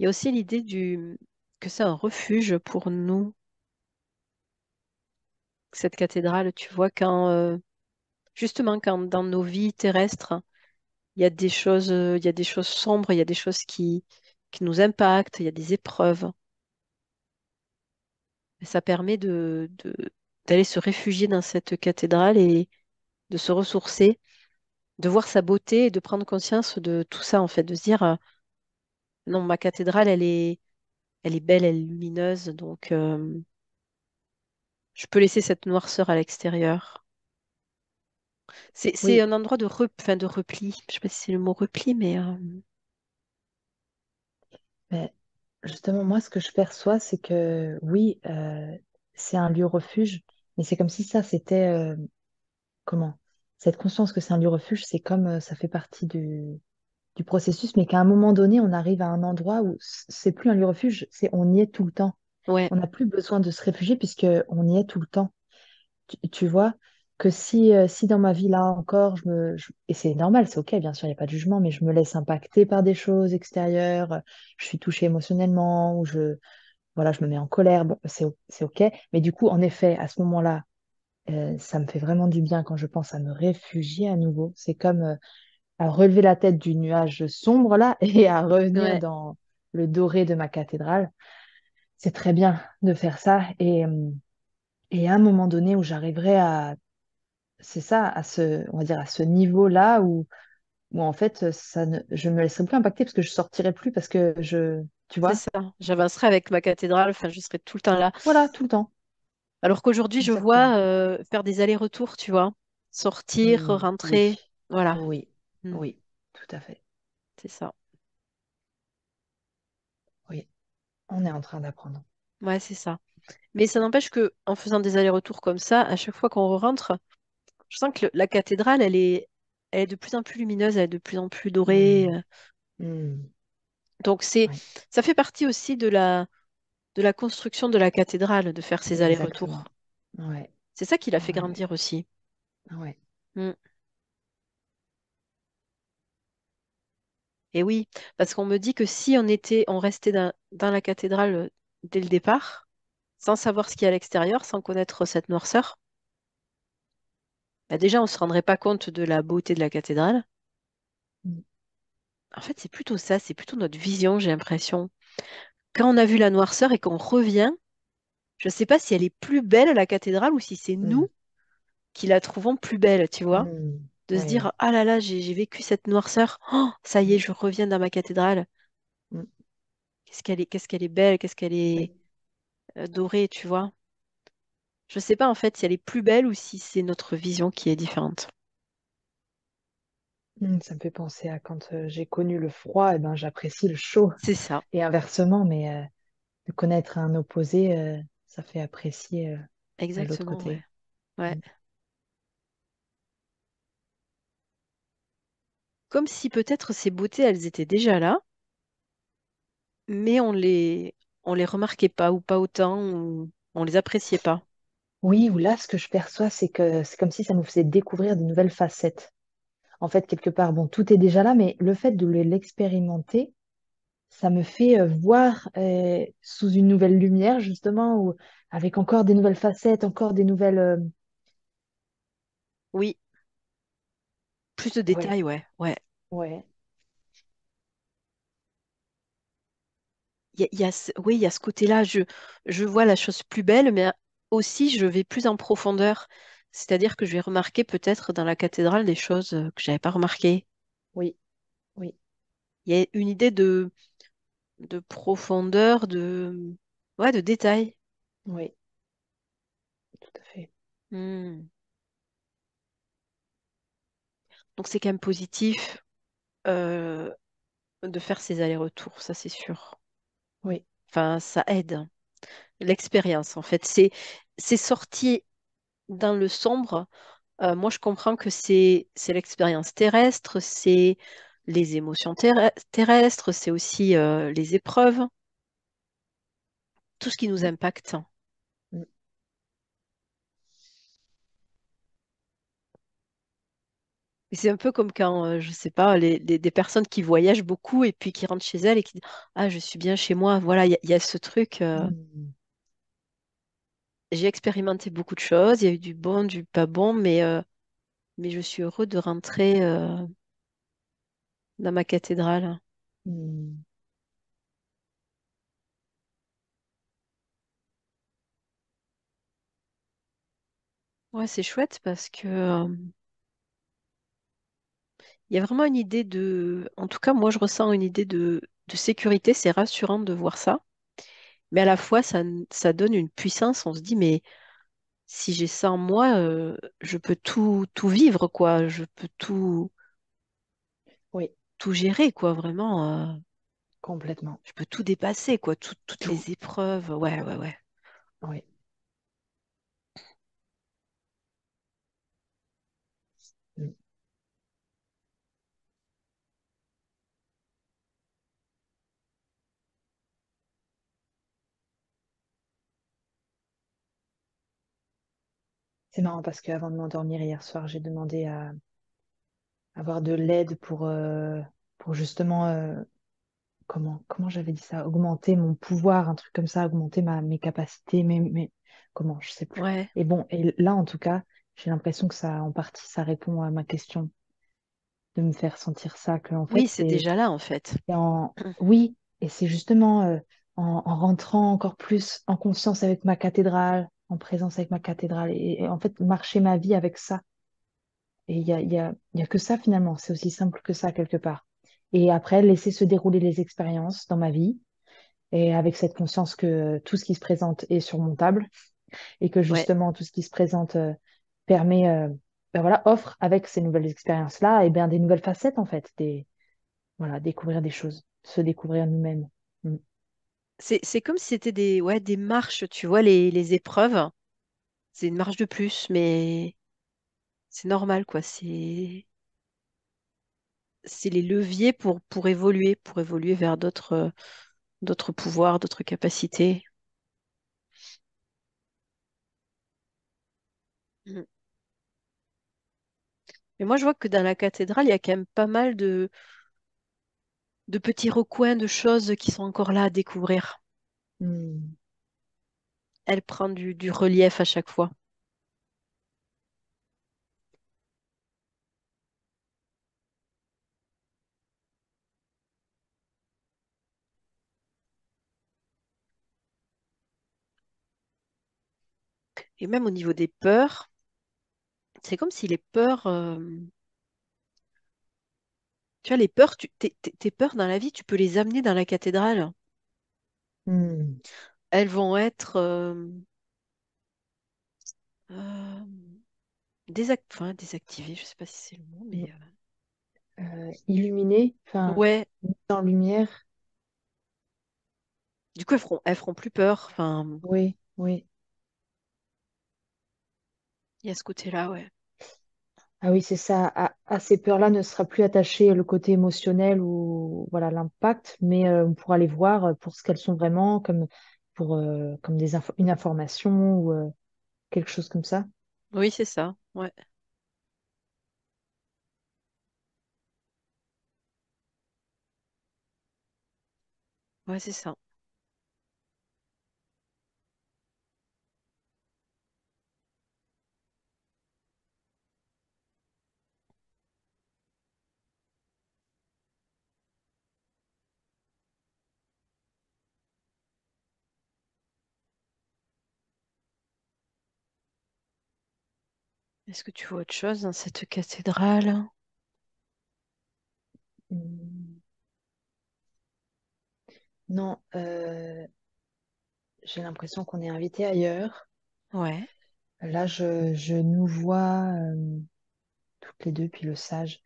Il y a aussi l'idée que c'est un refuge pour nous, cette cathédrale, tu vois, justement, quand dans nos vies terrestres, il y a des choses sombres, il y a des choses qui nous impactent, il y a des épreuves. Ça permet d'aller se réfugier dans cette cathédrale et de se ressourcer, de voir sa beauté et de prendre conscience de tout ça, en fait, de se dire, non, ma cathédrale, elle est belle, elle est lumineuse, donc je peux laisser cette noirceur à l'extérieur. C'est Oui, un endroit enfin, de repli. Je sais pas si c'est le mot repli, mais mais justement, moi, ce que je perçois, c'est que oui, c'est un lieu refuge, mais c'est comme si ça, c'était, comment? Cette conscience que c'est un lieu refuge, c'est comme ça fait partie du processus, mais qu'à un moment donné, on arrive à un endroit où c'est plus un lieu refuge, c'est on y est tout le temps. ouais, On n'a plus besoin de se réfugier puisque on y est tout le temps. Tu vois que si dans ma vie là encore, et c'est normal, c'est ok, bien sûr, il n'y a pas de jugement, mais je me laisse impacter par des choses extérieures, je suis touchée émotionnellement, ou voilà, je me mets en colère, bon, c'est ok. Mais du coup, en effet, à ce moment-là, ça me fait vraiment du bien quand je pense à me réfugier à nouveau. C'est comme à relever la tête du nuage sombre là et à revenir ouais, dans le doré de ma cathédrale. C'est très bien de faire ça. Et à un moment donné où j'arriverai à, c'est ça, on va dire à ce niveau-là où en fait, je me laisserai plus impacter parce que je sortirai plus parce que tu c'est vois, ça. J'avancerai avec ma cathédrale, enfin, je serai tout le temps là. voilà, tout le temps. Alors qu'aujourd'hui, je vois Exactement. faire des allers-retours, tu vois, sortir, Oui, rentrer, voilà. oui, Mm, oui, tout à fait. c'est ça. Oui, on est en train d'apprendre. Ouais, c'est ça. Mais ça n'empêche que en faisant des allers-retours comme ça, à chaque fois qu'on rentre, je sens que la cathédrale, elle est de plus en plus lumineuse, elle est de plus en plus dorée. Hmm, hmm, Donc ouais, ça fait partie aussi de la construction de la cathédrale, de faire ces allers-retours. exactement. Ouais, C'est ça qui l'a fait ouais, ouais, grandir aussi. ouais. Mm. Et oui, parce qu'on me dit que si on restait dans la cathédrale dès le départ, sans savoir ce qu'il y a à l'extérieur, sans connaître cette noirceur, bah déjà on ne se rendrait pas compte de la beauté de la cathédrale. Hmm, En fait, c'est plutôt ça, c'est plutôt notre vision, j'ai l'impression. Quand on a vu la noirceur et qu'on revient, je ne sais pas si elle est plus belle, la cathédrale, ou si c'est hmm, nous qui la trouvons plus belle, tu vois. hmm, De se ouais, dire, ah là là, j'ai vécu cette noirceur, oh, ça y est, hmm, je reviens dans ma cathédrale. hmm, Qu'est-ce qu'elle est belle, qu'est-ce qu'elle est dorée, tu vois. Je sais pas en fait si elle est plus belle ou si c'est notre vision qui est différente. Ça me fait penser à quand j'ai connu le froid, et ben j'apprécie le chaud. C'est ça, Et inversement, mais de connaître un opposé, ça fait apprécier l'autre exactement, ouais. côté. Ouais. Mm. Comme si peut-être ces beautés, elles étaient déjà là, mais on les remarquait pas ou pas autant, ou on les appréciait pas. Oui, ou là, ce que je perçois, c'est que c'est comme si ça nous faisait découvrir de nouvelles facettes. En fait, quelque part, bon, tout est déjà là, mais le fait de l'expérimenter, ça me fait voir sous une nouvelle lumière, justement, ou avec encore des nouvelles facettes, encore des nouvelles... Oui, plus de Ouais, détails, ouais, ouais. ouais. Oui, il y a ce côté-là, je vois la chose plus belle, mais aussi je vais plus en profondeur. C'est-à-dire que je vais remarquer peut-être dans la cathédrale des choses que j'avais pas remarquées. Oui, oui, Il y a une idée de profondeur, ouais, de détail. oui, tout à fait. Hmm. Donc c'est quand même positif euh, de faire ces allers-retours, ça c'est sûr. Oui, Enfin, ça aide. L'expérience, en fait, c'est sorti dans le sombre. Moi, je comprends que c'est l'expérience terrestre, c'est les émotions terrestres, c'est aussi les épreuves, tout ce qui nous mm, impacte. mm, Et c'est un peu comme quand, je sais pas, des personnes qui voyagent beaucoup et puis qui rentrent chez elles et qui disent, ah, je suis bien chez moi. Voilà, il y a ce truc. mm, J'ai expérimenté beaucoup de choses. Il y a eu du bon, du pas bon, mais je suis heureux de rentrer dans ma cathédrale. mm. Ouais, c'est chouette parce que il y a vraiment une idée de, en tout cas, moi, je ressens une idée de sécurité. C'est rassurant de voir ça. Mais à la fois, ça donne une puissance. On se dit, mais si j'ai ça en moi, je peux tout vivre, quoi. Je peux Oui, tout gérer, quoi. Vraiment, complètement. je peux tout dépasser, quoi. Toutes Tout. les épreuves. Ouais, ouais, ouais. Oui. Mm. C'est marrant parce qu'avant de m'endormir hier soir, j'ai demandé à avoir de l'aide pour justement, comment j'avais dit ça, augmenter mon pouvoir, un truc comme ça, augmenter mes capacités, comment, je sais plus. Ouais. Et bon, et là, en tout cas, j'ai l'impression que ça, en partie, ça répond à ma question, de me faire sentir ça, que en fait, Oui, c'est déjà là, en fait. oui, et c'est justement en rentrant encore plus en conscience avec ma cathédrale, en présence avec ma cathédrale, et en fait, marcher ma vie avec ça. Et il y a que ça finalement, c'est aussi simple que ça quelque part. Et après, laisser se dérouler les expériences dans ma vie, et avec cette conscience que tout ce qui se présente est surmontable, et que Ouais. justement tout ce qui se présente permet, ben voilà, offre avec ces nouvelles expériences-là, et bien des nouvelles facettes en fait, voilà, découvrir des choses, se découvrir nous-mêmes. Mm. C'est comme si c'était ouais, des marches, tu vois, les épreuves. C'est une marche de plus, mais c'est normal, quoi. C'est les leviers pour évoluer vers d'autres pouvoirs, d'autres capacités. Mm. Mais moi, je vois que dans la cathédrale, il y a quand même pas mal de petits recoins de choses qui sont encore là à découvrir. Mm. Elle prend du relief à chaque fois. Et même au niveau des peurs, c'est comme si les peurs, tu vois, les peurs, tes peurs dans la vie, tu peux les amener dans la cathédrale. Mm. Elles vont être euh, enfin, désactivées, je sais pas si c'est le mot, Mm. mais Illuminé, enfin, ouais. mis en lumière, Du coup, elles feront plus peur. Enfin, oui, oui. il y a ce côté-là, ouais. Ah oui, c'est ça. À ces peurs-là ne sera plus attaché le côté émotionnel ou voilà l'impact, mais on pourra les voir pour ce qu'elles sont vraiment, comme une information ou quelque chose comme ça. Oui, c'est ça. Ouais, ouais, c'est ça. Est-ce que tu vois autre chose dans cette cathédrale? Hmm. Non, j'ai l'impression qu'on est invité ailleurs. Ouais. Là, je nous vois toutes les deux, puis le sage,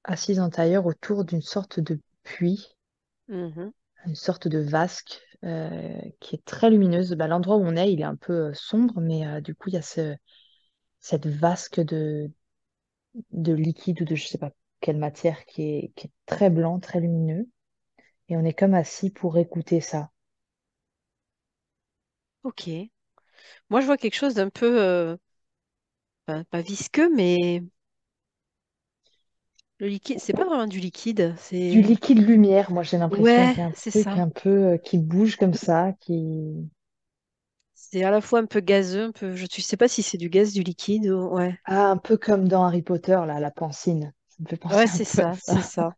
assises en tailleur autour d'une sorte de puits, Mhm. une sorte de vasque qui est très lumineuse. Bah, l'endroit où on est, il est un peu sombre, mais du coup, il y a cette vasque de liquide ou de je sais pas quelle matière qui est très blanc, très lumineux. Et on est comme assis pour écouter ça. Ok. Moi, je vois quelque chose d'un peu, pas visqueux, mais le liquide, c'est pas vraiment du liquide. Du liquide lumière, moi j'ai l'impression Ouais, qu'il y a un c'est truc ça. un peu qui bouge comme ça, qui... C'est à la fois un peu gazeux, un peu. Je sais pas si c'est du gaz, du liquide. Ouais. Ah, un peu comme dans Harry Potter, là, la pancine. Ça me fait Ouais, penser un c'est peu à ça, c'est ça. ça.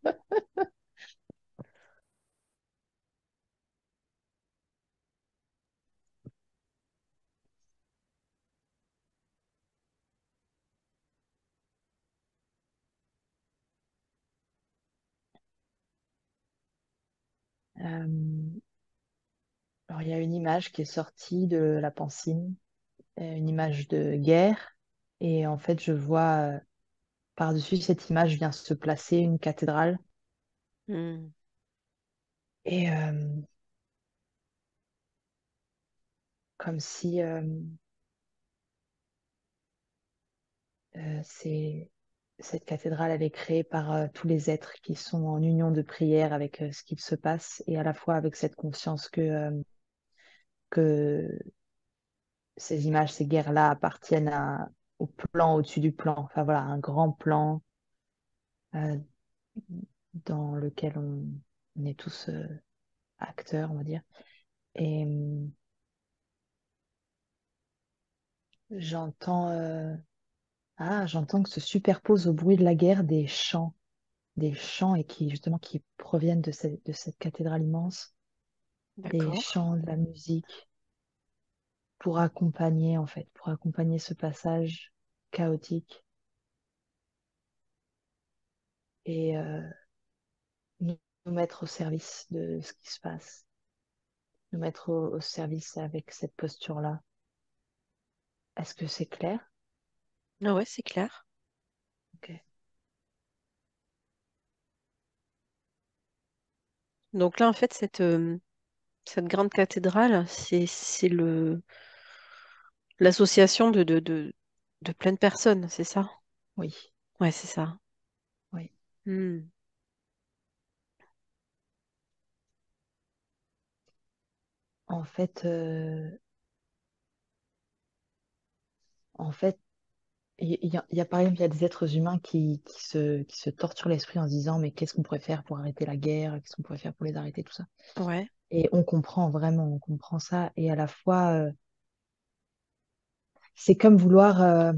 Euh, alors, il y a une image qui est sortie de la pensée, une image de guerre. Et en fait, je vois par-dessus cette image vient se placer une cathédrale. Hmm. Et comme si cette cathédrale, elle est créée par tous les êtres qui sont en union de prière avec ce qu'il se passe et à la fois avec cette conscience que ces images, ces guerres-là appartiennent au plan au-dessus du plan. Enfin voilà, un grand plan euh, dans lequel on est tous acteurs, on va dire. Et j'entends j'entends que se superposent au bruit de la guerre des chants et qui justement qui proviennent de cette cathédrale immense, des D'accord. chants, de la musique pour accompagner en fait, pour accompagner ce passage chaotique et nous mettre au service de ce qui se passe, nous mettre au service avec cette posture-là. Est-ce que c'est clair? Ah ouais, c'est clair. Ok. Donc là, en fait, cette grande cathédrale, c'est l'association de plein de personnes, c'est ça? Oui, Ouais, c'est ça. oui. Hmm. En fait, euh, en fait, il y a par exemple, il y a des êtres humains qui se torturent l'esprit en se disant, mais qu'est-ce qu'on pourrait faire pour arrêter la guerre? Qu'est-ce qu'on pourrait faire pour les arrêter, tout ça. Ouais. Et on comprend vraiment, on comprend ça. Et à la fois, c'est comme vouloir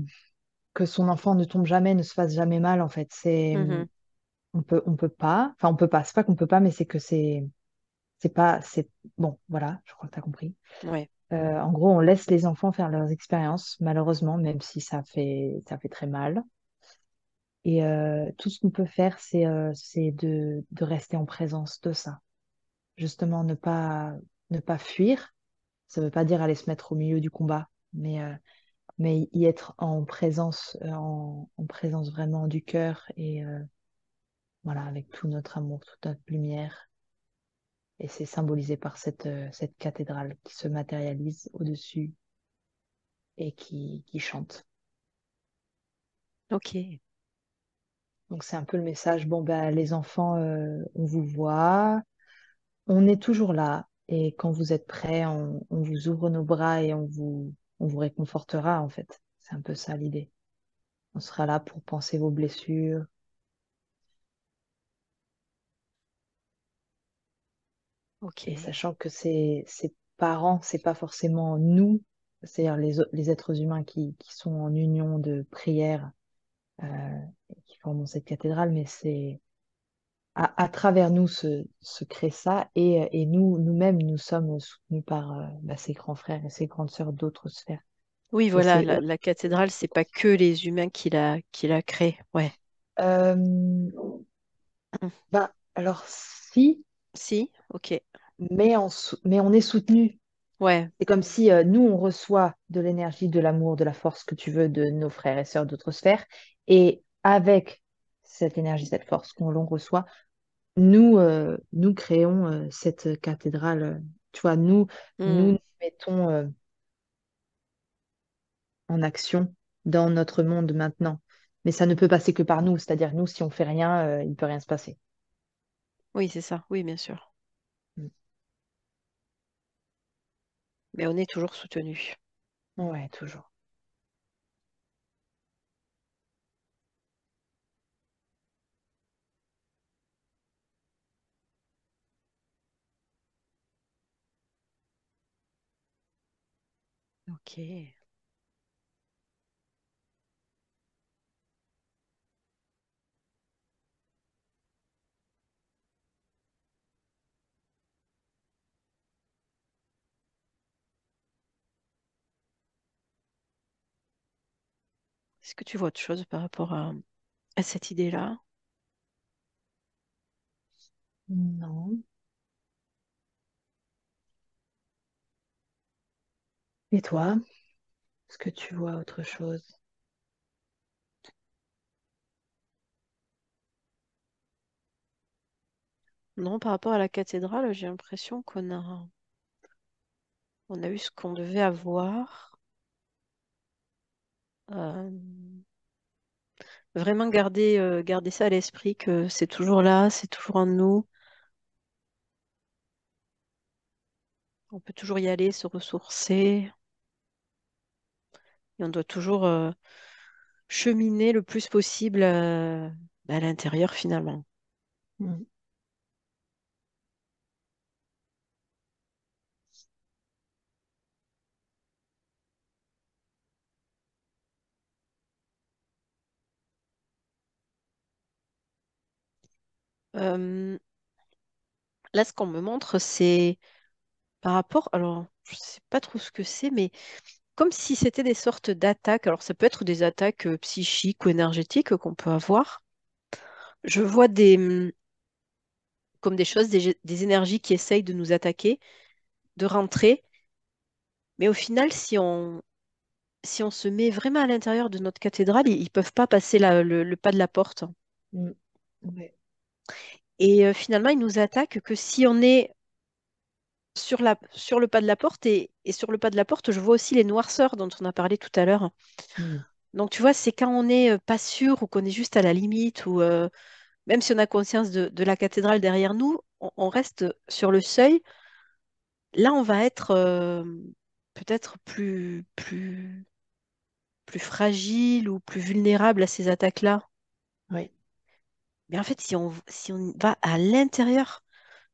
que son enfant ne tombe jamais, ne se fasse jamais mal, en fait. Mhm. On peut pas, enfin, on peut pas. C'est pas qu'on peut pas, mais c'est que c'est pas, c'est, bon, voilà, je crois que tu as compris. Ouais. En gros, on laisse les enfants faire leurs expériences, malheureusement, même si ça fait très mal. Et tout ce qu'on peut faire, c'est de rester en présence de ça. Justement, ne pas fuir. Ça ne veut pas dire aller se mettre au milieu du combat, mais y être en présence, en présence vraiment du cœur et voilà, avec tout notre amour, toute notre lumière. Et c'est symbolisé par cette cathédrale qui se matérialise au-dessus et qui chante. Ok. Donc c'est un peu le message, bon ben les enfants, on vous voit, on est toujours là et quand vous êtes prêts, on vous ouvre nos bras et on vous réconfortera en fait. C'est un peu ça l'idée. On sera là pour penser vos blessures et Ok. sachant que ces parents, c'est pas forcément nous, c'est-à-dire les êtres humains qui sont en union de prière, et qui forment cette cathédrale, mais c'est à travers nous se crée ça et nous-mêmes, nous sommes soutenus par bah, ces grands frères et ces grandes sœurs d'autres sphères. Oui, Et voilà, c'est eux. la cathédrale, c'est pas que les humains qui la créent. Ouais. Euh, Hmm. bah, alors, si, Si, ok. mais on est soutenu. Ouais. C'est comme si nous, on reçoit de l'énergie, de l'amour, de la force que tu veux de nos frères et sœurs d'autres sphères. Et avec cette énergie, cette force qu'on l'on reçoit, nous créons cette cathédrale. Tu vois, Hmm. nous mettons en action dans notre monde maintenant. Mais ça ne peut passer que par nous. C'est-à-dire, nous, si on fait rien, il ne peut rien se passer. Oui, c'est ça. Oui, bien sûr. Mm. Mais on est toujours soutenu. Ouais, toujours. Ok. Est-ce que tu vois autre chose par rapport à cette idée-là? Non. Et toi, est-ce que tu vois autre chose? Non, par rapport à la cathédrale, j'ai l'impression on a eu ce qu'on devait avoir. Euh, Vraiment garder ça à l'esprit, que c'est toujours là, c'est toujours en nous. On peut toujours y aller, se ressourcer. Et on doit toujours cheminer le plus possible à l'intérieur finalement. Mm. Euh, Là, ce qu'on me montre, c'est par rapport, alors je sais pas trop ce que c'est, mais comme si c'était des sortes d'attaques. Alors ça peut être des attaques psychiques ou énergétiques qu'on peut avoir. Je vois comme des choses, des énergies qui essayent de nous attaquer, de rentrer. Mais au final, si on se met vraiment à l'intérieur de notre cathédrale, ils peuvent pas passer le pas de la porte. Mm. Ouais. Et finalement, ils nous attaquent que si on est sur le pas de la porte. Et sur le pas de la porte, je vois aussi les noirceurs dont on a parlé tout à l'heure. Mm. Donc, tu vois, c'est quand on n'est pas sûr ou qu'on est juste à la limite, ou même si on a conscience de la cathédrale derrière nous, on reste sur le seuil. Là, on va être peut-être plus fragile ou plus vulnérable à ces attaques-là. Ouais. Mais en fait, si on va à l'intérieur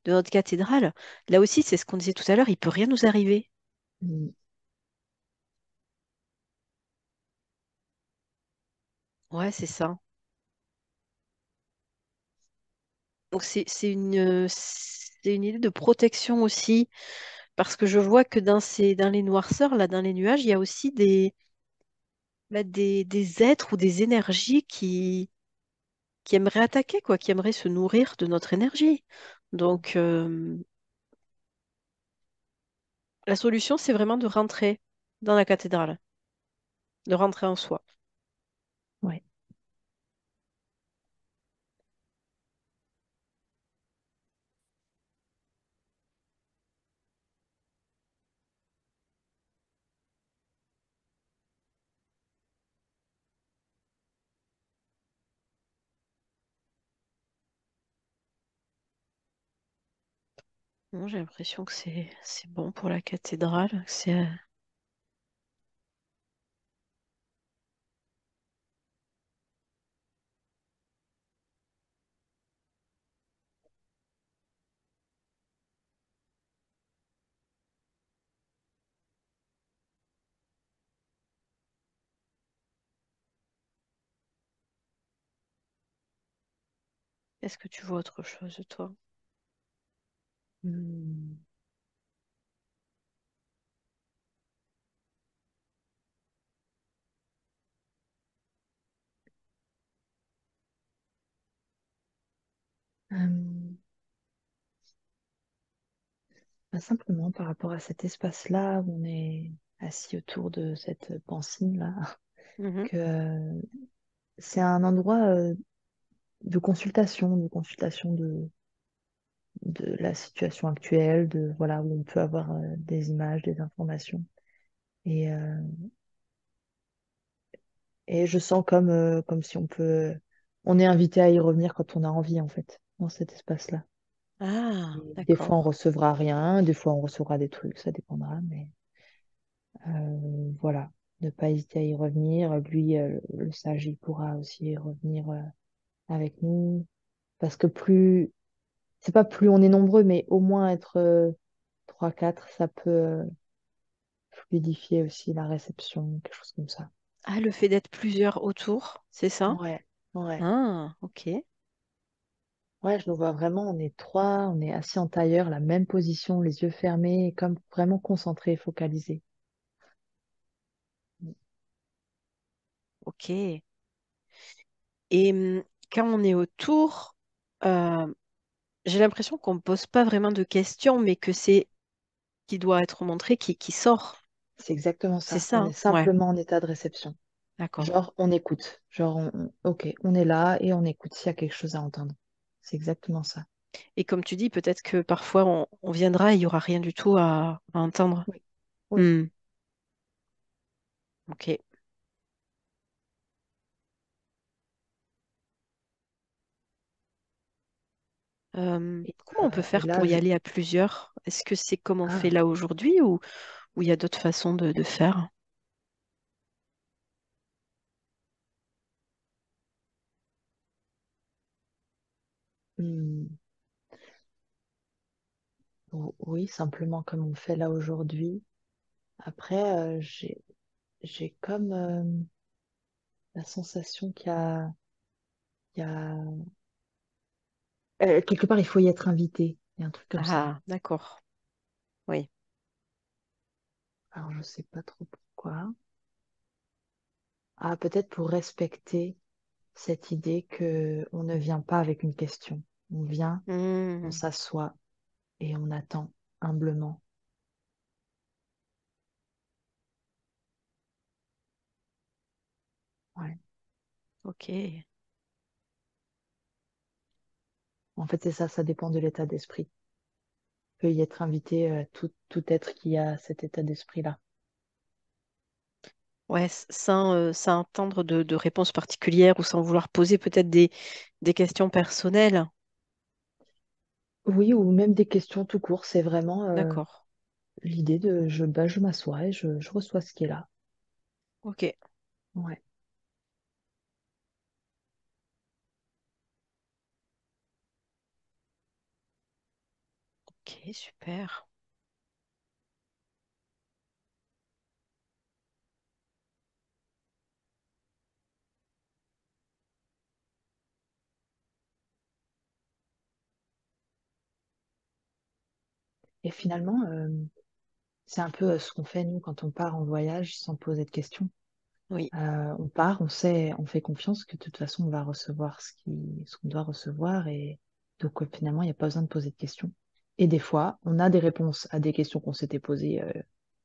de notre cathédrale, là aussi, c'est ce qu'on disait tout à l'heure, il peut rien nous arriver. Mm. Ouais, c'est ça. Donc c'est une idée de protection aussi, parce que je vois que dans les noirceurs, là, dans les nuages, il y a aussi des êtres ou des énergies qui aimeraient attaquer, quoi, qui aimeraient se nourrir de notre énergie. Donc la solution, c'est vraiment de rentrer dans la cathédrale, de rentrer en soi. Ouais. Bon, j'ai l'impression que c'est bon pour la cathédrale. Est-ce que tu vois autre chose, toi? Mm. Euh, Simplement par rapport à cet espace-là où on est assis autour de cette pancine-là, Mhm. que c'est un endroit de consultation de la situation actuelle, de voilà où on peut avoir des images, des informations. Et, euh, et je sens comme si on est invité à y revenir quand on a envie en fait, dans cet espace-là. Ah, Et des fois on d'accord. recevra rien, des fois on recevra des trucs, ça dépendra, mais voilà, ne pas hésiter à y revenir. Lui, le sage, il pourra aussi y revenir avec nous, parce que c'est pas plus on est nombreux, mais au moins être 3, 4, ça peut fluidifier aussi la réception, quelque chose comme ça. Ah, le fait d'être plusieurs autour, c'est ça? Ouais, ouais. Ah, ok. Ouais, je le vois vraiment, on est 3, on est assis en tailleur, la même position, les yeux fermés, comme vraiment concentrés, focalisés. Ok. Et quand on est autour, euh, j'ai l'impression qu'on ne pose pas vraiment de questions, mais que c'est qui doit être montré qui sort. C'est exactement C'est ça. ça, On est hein. Ouais, simplement en état de réception. d'accord. Genre, on écoute. Genre, ok, on est là et on écoute s'il y a quelque chose à entendre. C'est exactement ça. Et comme tu dis, peut-être que parfois on viendra et il n'y aura rien du tout à entendre. Oui, oui. Hmm, ok. Et, Comment on peut et faire là, pour y aller à plusieurs? Est-ce que c'est comme on fait ah, là aujourd'hui ou il y a d'autres façons de faire? hmm, oui, simplement comme on fait là aujourd'hui. Après, j'ai comme la sensation il y a quelque part, il faut y être invité. Il y a un truc comme ça. Ah, d'accord. Oui. Alors, je sais pas trop pourquoi. Ah, peut-être pour respecter cette idée que on ne vient pas avec une question. On vient, on Hmm, s'assoit et on attend humblement. Ouais. ok. En fait, c'est ça, ça dépend de l'état d'esprit. Peut y être invité tout être qui a cet état d'esprit-là. Ouais, sans attendre de réponses particulières ou sans vouloir poser peut-être des questions personnelles. Oui, ou même des questions tout court. C'est vraiment D'accord. l'idée de je m'assois et je reçois ce qui est là. Ok. Ouais. Ok, super. Et finalement, c'est un peu ce qu'on fait nous quand on part en voyage sans poser de questions. Oui. On part, on sait, on fait confiance que de toute façon on va recevoir ce qu'on doit recevoir et donc finalement il n'y a pas besoin de poser de questions. Et des fois, on a des réponses à des questions qu'on s'était posées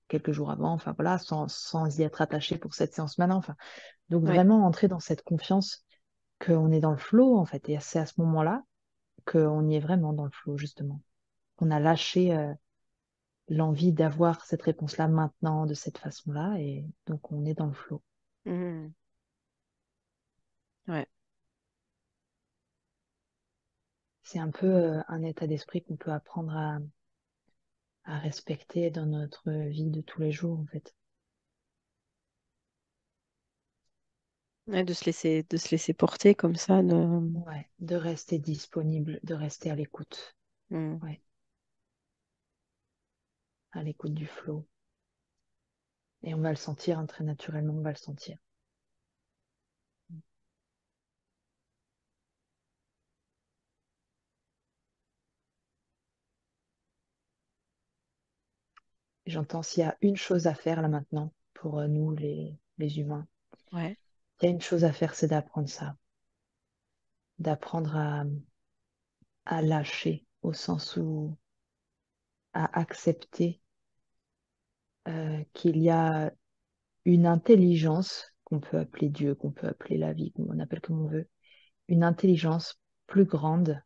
quelques jours avant, enfin voilà, sans y être attaché pour cette séance maintenant. Enfin, donc Ouais. vraiment entrer dans cette confiance qu'on est dans le flow en fait. Et c'est à ce moment-là qu'on y est vraiment dans le flow justement. On a lâché l'envie d'avoir cette réponse-là maintenant de cette façon-là et donc on est dans le flow. Hmm, ouais. C'est un peu un état d'esprit qu'on peut apprendre à respecter dans notre vie de tous les jours, en fait. Ouais, de se laisser porter comme ça. Ouais, de rester disponible, de rester à l'écoute. Hmm. Ouais, à l'écoute du flow. Et on va le sentir, hein, très naturellement, on va le sentir. Et j'entends s'il y a une chose à faire là maintenant pour nous, les humains, Ouais. il y a une chose à faire, c'est d'apprendre ça. D'apprendre à lâcher, au sens où à accepter qu'il y a une intelligence qu'on peut appeler Dieu, qu'on peut appeler la vie, qu'on appelle comme on veut, une intelligence plus grande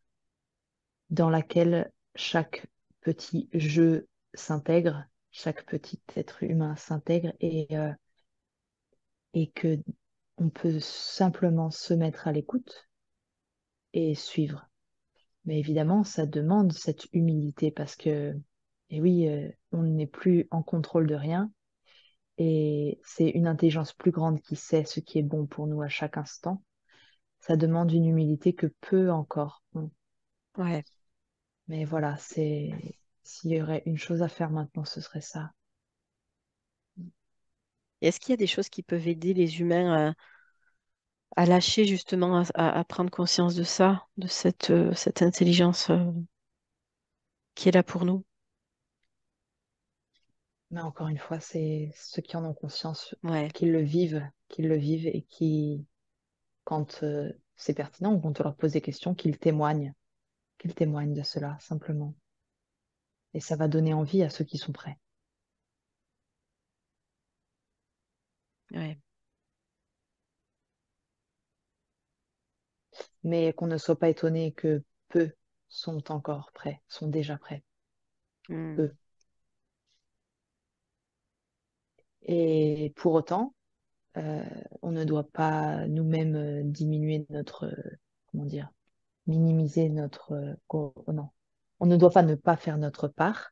dans laquelle chaque petit jeu s'intègre, chaque petit être humain s'intègre et que on peut simplement se mettre à l'écoute et suivre. Mais évidemment, ça demande cette humilité parce que, et oui, on n'est plus en contrôle de rien et c'est une intelligence plus grande qui sait ce qui est bon pour nous à chaque instant. Ça demande une humilité que peu encore ont. Ouais. Mais voilà, c'est s'il y aurait une chose à faire maintenant, ce serait ça. Et est-ce qu'il y a des choses qui peuvent aider les humains à lâcher justement, à prendre conscience de ça, de cette intelligence qui est là pour nous? Mais encore une fois, c'est ceux qui en ont conscience, Ouais. qui le vivent et qui, quand c'est pertinent, quand on leur pose des questions, qu'ils témoignent de cela, simplement. Et ça va donner envie à ceux qui sont prêts. Ouais. Mais qu'on ne soit pas étonné que peu sont encore prêts, sont déjà prêts, Hmm. peu. Et pour autant, euh, on ne doit pas nous-mêmes diminuer notre, comment dire, minimiser notre, non, on ne doit pas ne pas faire notre part,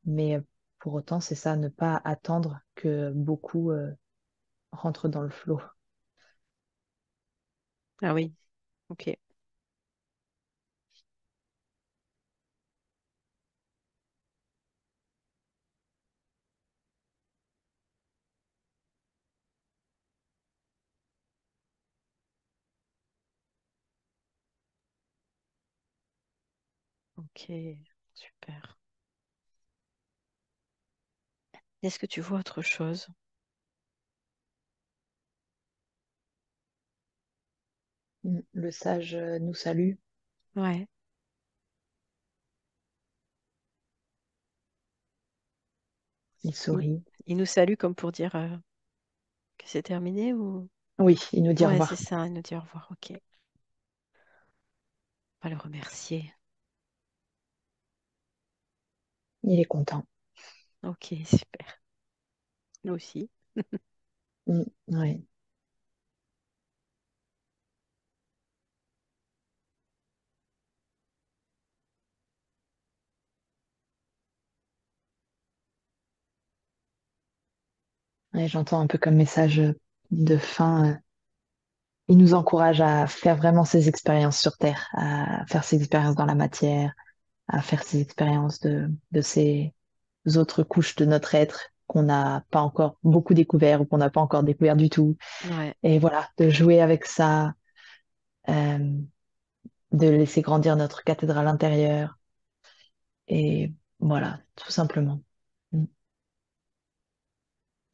mais pour autant, c'est ça, ne pas attendre que beaucoup rentrent dans le flot. Ah oui, ok. Ok, super. Est-ce que tu vois autre chose? Le sage nous salue, Ouais. il Il, sourit. il nous salue comme pour dire que c'est terminé ou... Oui, il nous dit au Ouais, c'est revoir. ça, il nous dit au revoir. Ok. On va le remercier. Il est content. Ok, super. Nous aussi. Ouais. Ouais, j'entends un peu comme message de fin. Il nous encourage à faire vraiment ces expériences sur Terre, à faire ces expériences dans la matière, à faire ces expériences de ces autres couches de notre être qu'on n'a pas encore beaucoup découvert ou qu'on n'a pas encore découvert du tout. Ouais. Et voilà, de jouer avec ça, euh, de laisser grandir notre cathédrale intérieure. Et voilà, tout simplement,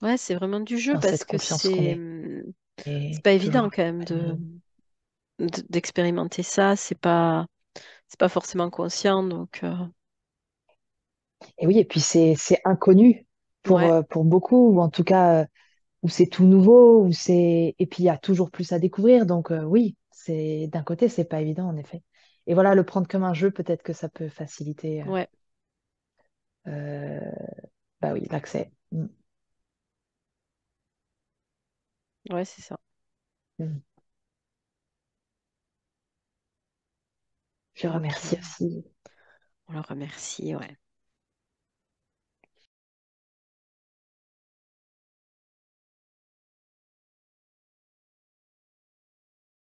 Ouais, c'est vraiment du jeu dans cette parce que confiance qu'on c'est est pas évident toujours quand même près de nous. d'expérimenter ça. C'est pas forcément conscient, donc Et oui, et puis c'est inconnu ouais, pour beaucoup, ou en tout cas, où c'est tout nouveau, où c'est et puis il y a toujours plus à découvrir. Donc oui, c'est d'un côté, c'est pas évident en effet. Et voilà, le prendre comme un jeu, peut-être que ça peut faciliter ouais, euh, bah oui, l'accès. ouais, c'est ça. Mm. Je Ok, remercie aussi. on le remercie, ouais.